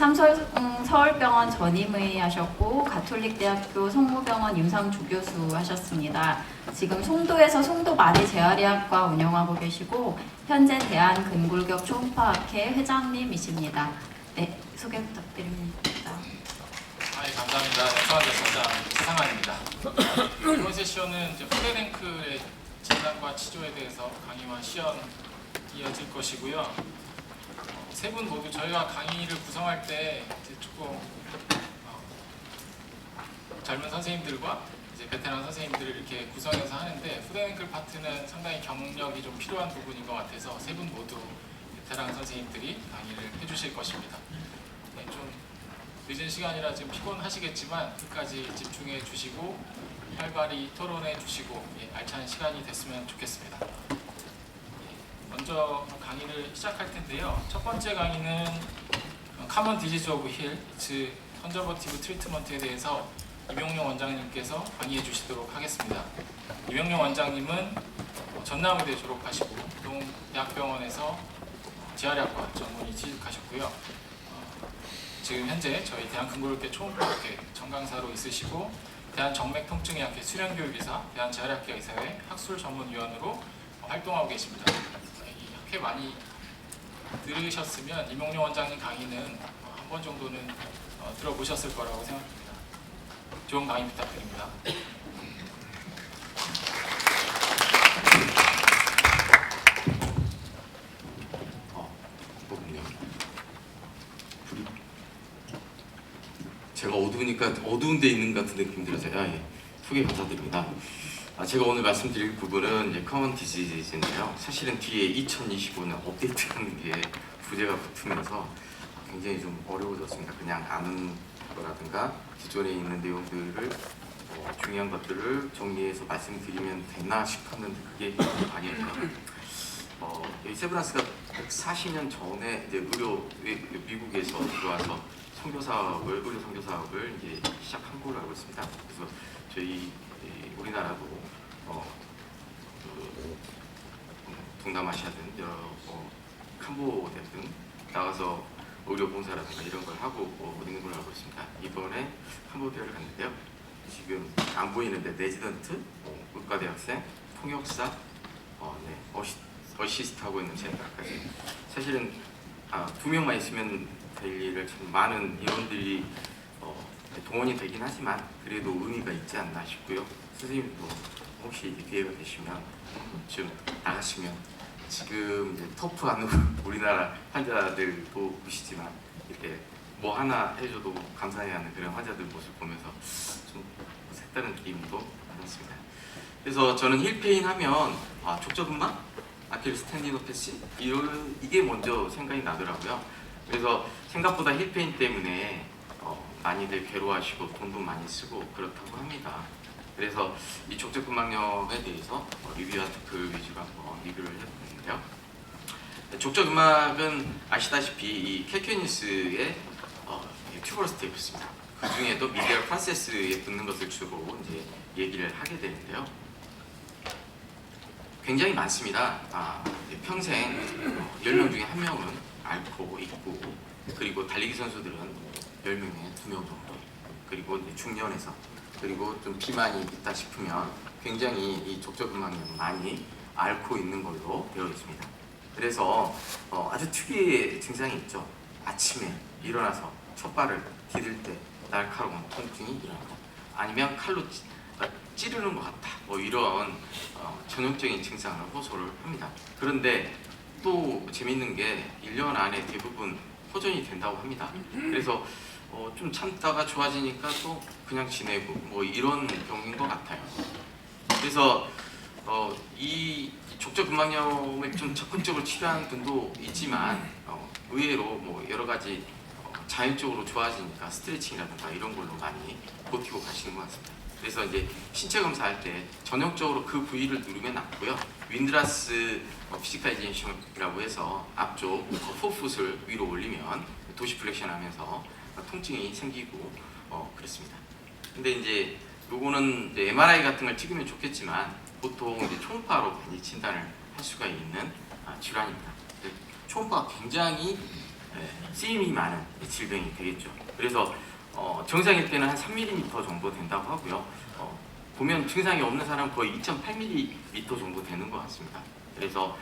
서울병원 전임의 하셨고 가톨릭대학교 성모병원 임상조교수 하셨습니다. 지금 송도에서 송도 마리재활의학과 운영하고 계시고 현재 대한근골격 초음파학회 회장님이십니다. 네, 소개 부탁드립니다. 네, 감사합니다. 연수환자센터 최상환입니다. 이번 세션은 이제 후레랭크의 진단과 치료에 대해서 강의와 시연 이어질 것이고요. 세 분 모두 저희가 강의를 구성할 때 이제 조금 젊은 선생님들과 이제 베테랑 선생님들을 이렇게 구성해서 하는데 후레랭크 파트는 상당히 경력이 좀 필요한 부분인 것 같아서 세 분 모두 베테랑 선생님들이 강의를 해주실 것입니다. 네, 좀 늦은 시간이라 지금 피곤하시겠지만 끝까지 집중해 주시고 활발히 토론해 주시고 알찬 시간이 됐으면 좋겠습니다. 먼저 강의를 시작할 텐데요. 첫 번째 강의는 Common Disease of Hill, 즉 컨저버티브 트리트먼트에 대해서 이명용 원장님께서 강의해 주시도록 하겠습니다. 이명용 원장님은 전남의대 졸업하시고 동대학병원에서 재활의학과 전문의 취직하셨고요. 지금 현재 저희 대한근골격 초음파학회 정강사로 있으시고 대한정맥통증의학회 수련교육이사, 대한재활의학회 의사회 학술전문위원으로 활동하고 계십니다. 이 학회 많이 들으셨으면 이명용 원장님 강의는 한 번 정도는 들어보셨을 거라고 생각합니다. 좋은 강의 부탁드립니다. 제가 어두우니까 어두운 데 있는 것 같은 느낌이 들어서요. 소개 감사드립니다. 제가 오늘 말씀드릴 부분은 이제 커먼 디지즈인데요. 사실은 뒤에 2025년 업데이트하는 게 부제가 붙으면서 굉장히 좀 어려워졌습니다. 그냥 아는 거라든가 기존에 있는 내용들을 중요한 것들을 정리해서 말씀드리면 되나 싶었는데 그게 아니었고요. 여기 세브란스가 140년 전에 이제 미국에서 들어와서 의료 선교 사업을 이제 시작한 걸로 알고 있습니다. 그래서 저희 우리나라도 동남아시아든 여러 캄보디아 등 나가서 의료 봉사라든가 이런 걸 하고 있는 걸로 알고 있습니다. 이번에 캄보디아를 갔는데요. 지금 안 보이는데 레지던트, 의과대학생, 통역사, 어시스트 하고 있는 제가까지 사실은 2명만 있으면 될 일을 참 많은 인원들이 동원이 되긴 하지만 그래도 의미가 있지 않나 싶고요. 선생님도 혹시 기회가 되시면 좀 나가시면 지금 이제 터프한 우리나라 환자들도 보시지만 이렇게 뭐 하나 해줘도 감사해하는 그런 환자들 모습 보면서 좀 색다른 느낌도 받았습니다. 그래서 저는 힐페인 하면 족저근막, 아킬레스 텐디노패시 이게 먼저 생각이 나더라고요. 그래서 생각보다 힐페인 때문에 많이들 괴로워하시고 돈도 많이 쓰고 그렇다고 합니다. 그래서 이 족저근막염에 대해서 리뷰와 토크 위주로 한번 리뷰를 해보는데요. 족저근막은 아시다시피 이 캘큐니스의 튜버러스 스테이프스입니다. 그 중에도 미디얼 프로세스에 붙는 것을 주로 이제 얘기를 하게 되는데요. 굉장히 많습니다. 평생 10명 중에 1명은 앓고 있고, 그리고 달리기 선수들은 10명에 2명 정도, 그리고 이제 중년에서, 그리고 좀 비만이 있다 싶으면 굉장히 이 족저근막염 많이 앓고 있는 걸로 되어 있습니다. 그래서 아주 특유의 증상이 있죠. 아침에 일어나서 첫 발을 디딜 때 날카로운 통증이 일어난다. 아니면 칼로 찌르는 것 같다. 이런 전형적인 증상을 호소를 합니다. 그런데 또 재밌는 게 1년 안에 대부분 호전이 된다고 합니다. 그래서 좀 참다가 좋아지니까 또 그냥 지내고 이런 병인 것 같아요. 그래서 이 족저근막염을 좀 적극적으로 치료하는 분도 있지만 의외로 여러 가지 자연적으로 좋아지니까 스트레칭이라든가 이런 걸로 많이 버티고 가시는 것 같습니다. 그래서 이제 신체 검사할 때 전형적으로 그 부위를 누르면 낫고요. 윈드라스 피지컬라이제이션이라고 해서 앞쪽 포풋을 위로 올리면 도시플렉션 하면서 통증이 생기고 그렇습니다. 근데 이제 요거는 이제 MRI 같은 걸 찍으면 좋겠지만 보통 이제 초음파로 많이 진단을 할 수가 있는 질환입니다. 초음파가 굉장히 쓰임이 많은 질병이 되겠죠. 그래서 정상일 때는 한 3mm 정도 된다고 하고요. 보면 증상이 없는 사람은 거의 2.8mm 정도 되는 것 같습니다. 그래서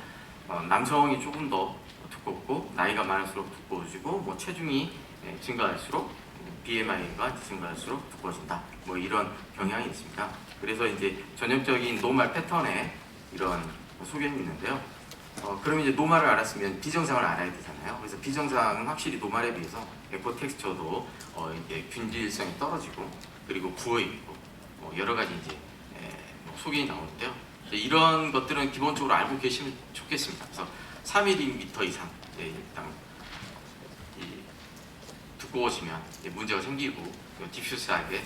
남성이 조금 더 두껍고 나이가 많을수록 두꺼워지고 뭐 체중이 증가할수록 BMI가 증가할수록 두꺼워진다. 뭐 이런 경향이 있습니다. 그래서 이제 전형적인 노말 패턴에 이런 소견이 있는데요. 그럼 이제 노말을 알았으면 비정상을 알아야 되잖아요. 그래서 비정상은 확실히 노말에 비해서 에코 텍스처도 이제 균질성이 떨어지고 그리고 부어 있고 여러 가지 이제 소견이 나오는데요. 이제 이런 것들은 기본적으로 알고 계시면 좋겠습니다. 그래서 3mm 이상 일단 두꺼워지면 문제가 생기고 디퓨스하게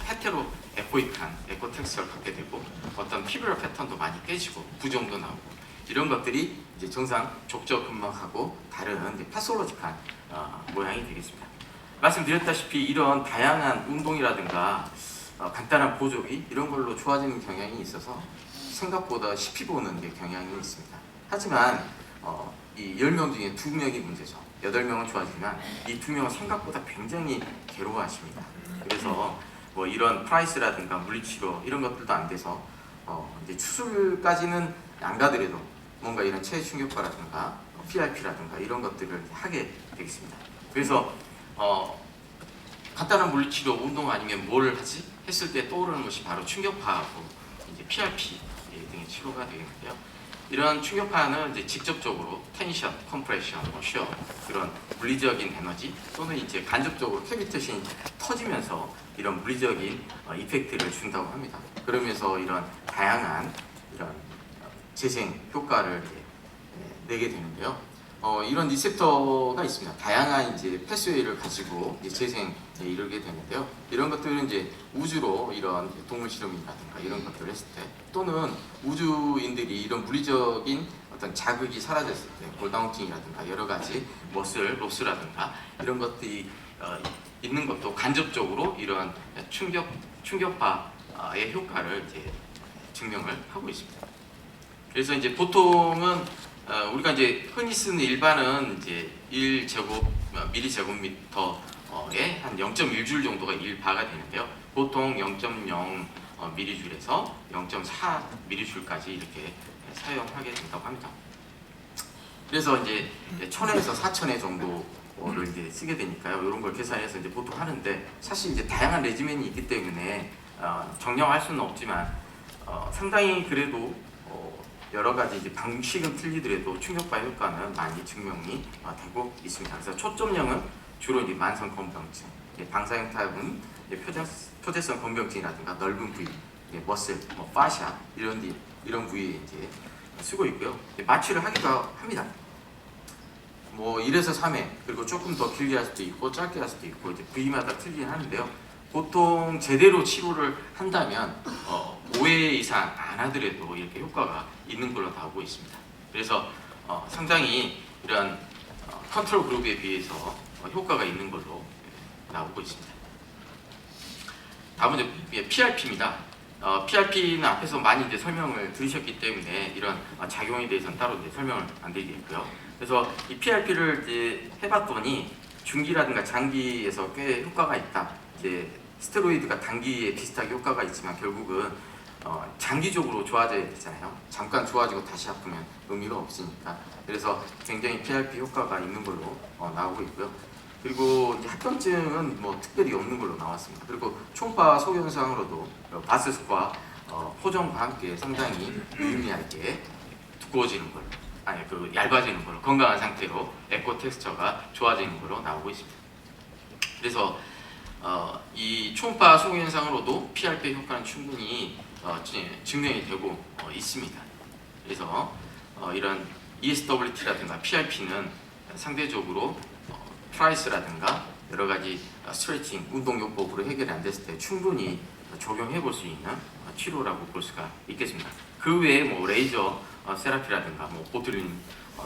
헤테로 에코익한 에코 텍스처를 갖게 되고 어떤 피부럴 패턴도 많이 깨지고 부종도 나오고 이런 것들이 이제 정상 족저 근막하고 다른 이제 파솔로직한 모양이 되겠습니다. 말씀드렸다시피 이런 다양한 운동이라든가 간단한 보조기 이런 걸로 좋아지는 경향이 있어서 생각보다 쉽이 보는 게 경향이 있습니다. 하지만 이 10명 중에 2명이 문제죠. 8명은 좋아지지만 이 2명은 생각보다 굉장히 괴로워하십니다. 그래서 뭐 이런 프라이스라든가 물리치료 이런 것들도 안 돼서 이제 수술까지는 안 가더라도 뭔가 이런 체해 충격파라든가 PRP라든가 이런 것들을 하게 되겠습니다. 그래서 간단한 물리치료 운동 아니면 뭘 하지 했을 때 떠오르는 것이 바로 충격파하고 이제 PRP 등의 치료가 되겠는데요. 이런 충격파는 이제 직접적으로 텐션, 컴프레션, 쉬어 그런 물리적인 에너지 또는 이제 간접적으로 캐비테이션이 터지면서 이런 물리적인 이펙트를 준다고 합니다. 그러면서 이런 다양한 이런 재생 효과를 내게 되는데요. 이런 리셉터가 있습니다. 다양한 이제 패스웨이를 가지고 이제 재생에 이르게 되는데요. 이런 것들은 이제 우주로 이런 동물 실험이라든가 이런 것들을 했을 때 또는 우주인들이 이런 물리적인 어떤 자극이 사라졌을 때 볼다운팅이라든가 여러 가지 머슬 로스라든가 이런 것들이 있는 것도 간접적으로 이런 충격파의 효과를 이제 증명을 하고 있습니다. 그래서 이제 보통은 우리가 이제 흔히 쓰는 일반은 이제 1제곱 미리제곱미터에 한 0.1줄 정도가 1바가 되는데요. 보통 0.0 미리줄에서 0.4 미리줄까지 이렇게 사용하게 된다고 합니다. 그래서 이제 1000회에서 4000회 정도를 이제 쓰게 되니까요. 이런 걸 계산해서 이제 보통 하는데 사실 이제 다양한 레지멘이 있기 때문에 정량할 수는 없지만 상당히 그래도 여러 가지 이제 방식은 틀리더라도 충격파 효과는 많이 증명이 되고 있습니다. 그래서 초점형은 주로 이제 만성 건병증, 방사형 타입은 표재성 건병증이라든가 넓은 부위, 머슬, 파샤 이런 부위에 이제 쓰고 있고요. 마취를 하기도 합니다. 뭐 1에서 3회 그리고 조금 더 길게 할 수도 있고 짧게 할 수도 있고 이제 부위마다 틀리긴 하는데요. 보통 제대로 치료를 한다면 5회 이상 안 하더라도 이렇게 효과가 있는 걸로 나오고 있습니다. 그래서 상당히 이런 컨트롤 그룹에 비해서 효과가 있는 걸로 나오고 있습니다. 다음은 이제 PRP입니다. PRP는 앞에서 많이 이제 설명을 들으셨기 때문에 이런 작용에 대해서는 따로 이제 설명을 안 드리겠고요. 그래서 이 PRP를 이제 해봤더니 중기라든가 장기에서 꽤 효과가 있다. 이제 스테로이드가 단기에 비슷하게 효과가 있지만 결국은 장기적으로 좋아져야 되잖아요. 잠깐 좋아지고 다시 아프면 의미가 없으니까. 그래서 굉장히 PRP 효과가 있는 걸로 나오고 있고요. 그리고 이제 합병증은 뭐 특별히 없는 걸로 나왔습니다. 그리고 초음파 소견상으로도 바스스과 호정과 함께 상당히 유의미하게 두꺼워지는 걸로, 얇아지는 걸로, 건강한 상태로 에코 텍스처가 좋아지는 걸로 나오고 있습니다. 그래서 이 초음파 소견상으로도 PRP 효과는 충분히 증명이 되고 있습니다. 그래서 이런 ESWT라든가 PRP는 상대적으로 프라이스라든가 여러 가지 스트레칭, 운동 요법으로 해결이 안 됐을 때 충분히 적용해 볼 수 있는 치료라고 볼 수가 있겠습니다. 그 외에 뭐 레이저 세라피라든가 뭐 보툴린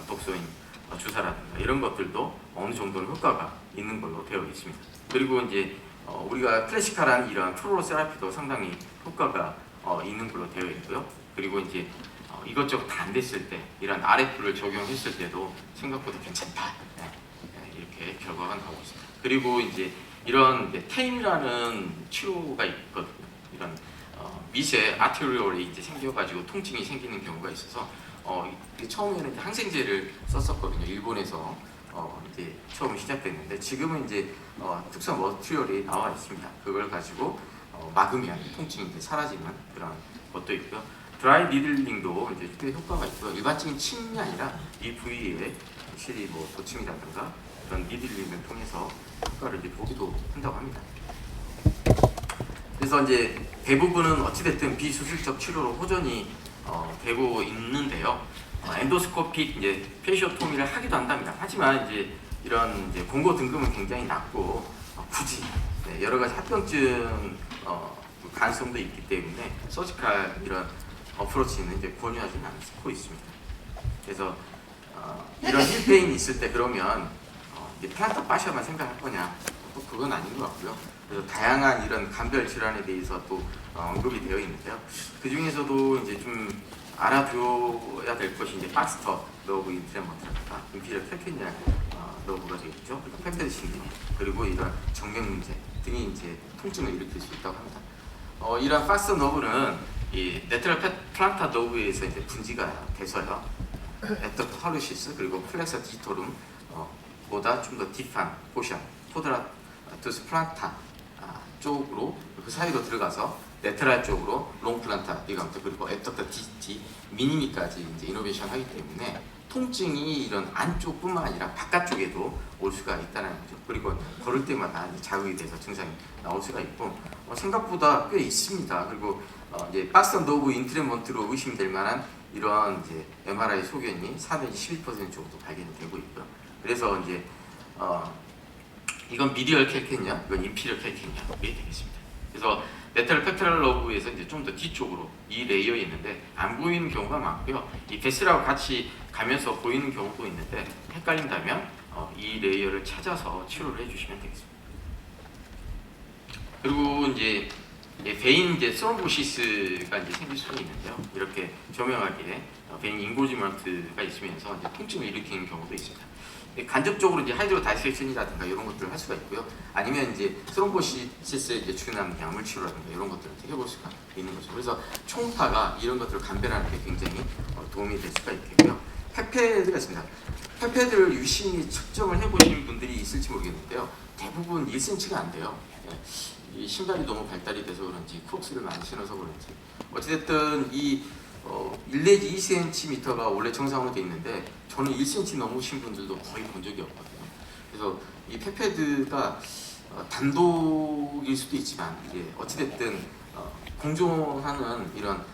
독소인 주사라든가 이런 것들도 어느 정도는 효과가 있는 걸로 되어 있습니다. 그리고 이제 우리가 클래시컬한 이런 플로로 세라피도 상당히 효과가 있는 걸로 되어 있고요. 그리고 이제 이것저것 다 안 됐을 때 이런 RF를 적용했을 때도 생각보다 괜찮다. 이렇게 이렇게 결과가 나오고 있습니다. 그리고 이제 이런 테임이라는 치료가 있거든요. 이런 미세 아테리올이 이제 생겨가지고 통증이 생기는 경우가 있어서 이게 처음에는 이제 항생제를 썼었거든요. 일본에서 이제 처음 시작됐는데 지금은 이제 특수한 머티리얼이 나와 있습니다. 그걸 가지고 막으면 통증이 이제 사라지는 그런 것도 있고요. 드라이 니들링도 이제 꽤 효과가 있고요. 일반적인 침이 아니라 이 부위에 확실히 뭐 도침이라든가 그런 니들링을 통해서 효과를 이제 보기도 한다고 합니다. 그래서 이제 대부분은 어찌됐든 비수술적 치료로 호전이 되고 있는데요. 엔도스코픽 이제 페이시오토미를 하기도 한답니다. 하지만 이제 이런 이제 공고 등급은 굉장히 낮고 굳이 여러 가지 합병증 가능성도 있기 때문에 서지컬 이런 어프로치는 이제 권유하지는 않고 있습니다. 그래서 이런 힐페인이 있을 때 그러면 이제 플란터 파시아만 생각할 거냐? 또 그건 아닌 것 같고요. 그래서 다양한 이런 간별 질환에 대해서 또 언급이 되어 있는데요. 그 중에서도 이제 좀 알아두어야 될 것이 이제 박스터 너브 인트레먼트라든가 인피리어 캘케니아 너브가 되겠죠. 그리고 펜데드 신경 그리고 이런 정맥 문제 등이 이제 통증을 일으킬 수 있다고 합니다. 이런 박스터 너브는 이 네트럴 플란타 너브에서 이제 분지가 돼서요. 에토 할루시스 그리고 플렉서 디토룸 보다 좀 더 딥한 포션 포드라투스 플란타 쪽으로 그 사이로 들어가서 레테랄 쪽으로 롱 플란타 리가먼트 그리고 에토터 디티 미니미까지 이제 이노베이션 하기 때문에 통증이 이런 안쪽뿐만 아니라 바깥쪽에도 올 수가 있다는 거죠. 그리고 걸을 때마다 이제 자극이 돼서 증상이 나올 수가 있고 생각보다 꽤 있습니다. 그리고 이제 박스 노브 인트레먼트로 의심될 만한 이러한 이제 MRI 소견이 4 내지 12% 정도 발견이 되고 있고요. 그래서 이제 이건 미디얼 캘케냐, 이건 인피리어 캘케냐 이게 되겠습니다. 그래서 레터럴 팩터럴 러브에서 이제 좀 더 뒤쪽으로 이 레이어에 있는데 안 보이는 경우가 많고요. 이 베스라고 같이 가면서 보이는 경우도 있는데 헷갈린다면 이 레이어를 찾아서 치료를 해주시면 되겠습니다. 그리고 이제 베인 이제 스롬보시스가 이제 생길 수가 있는데요. 이렇게 조명하게 베인 인고지먼트가 있으면서 이제 통증을 일으키는 경우도 있습니다. 간접적으로 이제 하이드로 다이섹션이라든가 이런 것들을 할 수가 있고요. 아니면 이제 스롬보시스에 이제 준하는 약물 치료라든가 이런 것들을 해볼 수가 있는 거죠. 그래서 초음파가 이런 것들을 감별하는 데 굉장히 도움이 될 수가 있겠고요. 페페드가 있습니다. 페페드를 유심히 측정을 해보신 분들이 있을지 모르겠는데요. 대부분 1cm가 안 돼요. 이 신발이 너무 발달이 돼서 그런지 크록스를 많이 신어서 그런지 어찌됐든 이 1 내지 2cm가 원래 정상으로 되어 있는데 저는 1cm 넘으신 분들도 거의 본 적이 없거든요. 그래서 이 페페드가 단독일 수도 있지만 이게 어찌됐든 공존하는 이런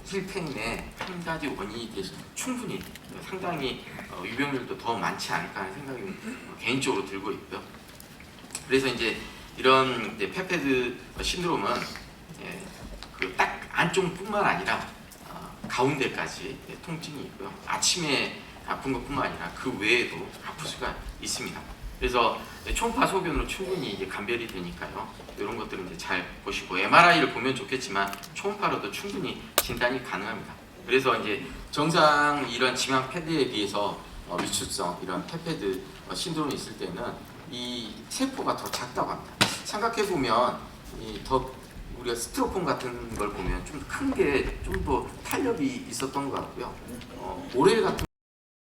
힐페인의 한 가지 원인이 돼서 충분히 상당히 유병률도 더 많지 않을까 하는 생각이 개인적으로 들고 있고요. 그래서 이제 이런 이제 페페드 신드롬은 그 딱 안쪽뿐만 아니라 가운데까지 통증이 있고요. 아침에 아픈 것뿐만 아니라 그 외에도 아플 수가 있습니다. 그래서 초음파 소견으로 충분히 이제 감별이 되니까요. 이런 것들은 이제 잘 보시고 MRI를 보면 좋겠지만 초음파로도 충분히 진단이 가능합니다. 그래서 이제 정상 이런 지방 패드에 비해서 위축성 이런 페페드 신드롬이 있을 때는 이 세포가 더 작다고 합니다. 생각해 보면 더 우리가 스티로폼 같은 걸 보면 좀 큰 게 좀 더 탄력이 있었던 것 같고요. 모래 같은